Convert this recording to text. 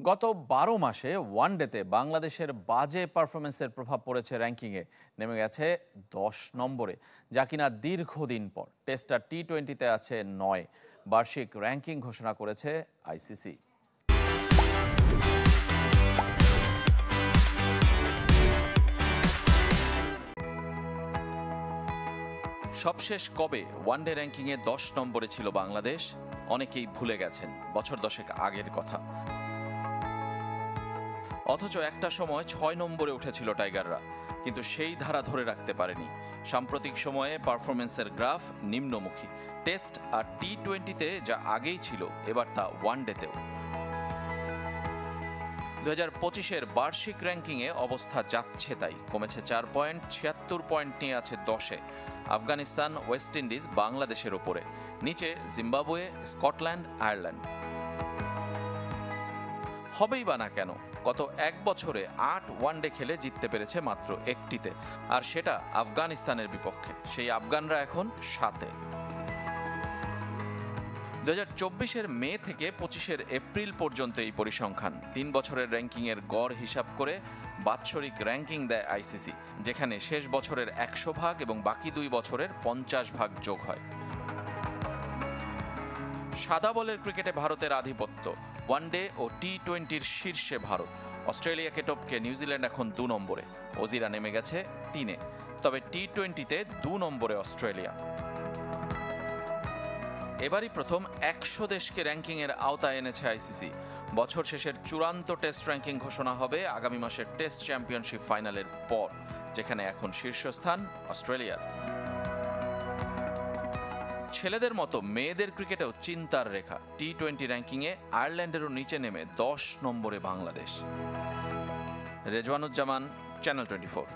গত ১২ মাসে ওয়ানডেতে বাংলাদেশের বাজে পারফরমেন্সের প্রভাব পড়েছে র্যাঙ্কিংয়ে, নেমে গেছে ১০ নম্বরে, যা কিনা দীর্ঘদিন পর। টেস্ট আর টি-20তে আছে ৯। বার্ষিক র্যাঙ্কিং ঘোষণা করেছে আইসিসি। সবশেষ কবে ওয়ানডে র্যাঙ্কিংয়ে ১০ নম্বরে ছিল বাংলাদেশ, অনেকেই ভুলে গেছেন বছর দশেক আগের কথা। অথচ একটা সময় ৬ নম্বরে উঠেছিল টাইগাররা, কিন্তু সেই ধারা ধরে রাখতে পারেনি। সাম্প্রতিক সময়ে পারফরমেন্সের গ্রাফ নিম্নমুখী। টেস্ট আর টি-20তে যা আগেই ছিল, এবার তা ওয়ানডেতেও। ২০২৫-এর বার্ষিক র্যাঙ্কিংয়ে অবস্থা যাচ্ছে তাই, কমেছে ৪ পয়েন্ট, ৭৬ পয়েন্ট নিয়ে আছে ১০-এ। আফগানিস্তান, ওয়েস্ট ইন্ডিজ বাংলাদেশের ওপরে, নিচে জিম্বাবুয়ে, স্কটল্যান্ড, আয়ারল্যান্ড। হবেই বা না কেন? গত এক বছরে ৮ ওয়ানডে খেলে জিততে পেরেছে মাত্র একটিতে, আর সেটা আফগানিস্তানের বিপক্ষে। সেই আফগানরা এখন ৭-এ। ২০২৪-এর মে থেকে ২৫-এর এপ্রিল পর্যন্ত এই পরিসংখ্যান। ৩ বছরের র্যাঙ্কিংয়ের গড় হিসাব করে বাৎসরিক র্যাঙ্কিং দেয় আইসিসি, যেখানে শেষ বছরের ১০০ ভাগ এবং বাকি ২ বছরের ৫০ ভাগ যোগ হয়। সাদা বলের ক্রিকেটে ভারতের আধিপত্য। ওয়ানডে ও টি-20-র শীর্ষে ভারত। অস্ট্রেলিয়াকে টপকে নিউজিল্যান্ড এখন ২ নম্বরে, অজিরা নেমে গেছে ৩-এ। তবে টি-20-তে ২ নম্বরে অস্ট্রেলিয়া। এবারই প্রথম ১০০ দেশকে র্যাঙ্কিংয়ের আওতায় এনেছে আইসিসি। বছর শেষের চূড়ান্ত টেস্ট র্যাঙ্কিং ঘোষণা হবে আগামী মাসের টেস্ট চ্যাম্পিয়নশিপ ফাইনালের পর, যেখানে এখন শীর্ষস্থান অস্ট্রেলিয়ার। ছেলেদের মতো মেয়েদের ক্রিকেটেও চিন্তার রেখা। টি-20 র্যাঙ্কিংয়ে আয়ারল্যান্ডেরও নিচে নেমে ১০ নম্বরে বাংলাদেশ। রেজওয়ানুজ্জামান, চ্যানেল 24।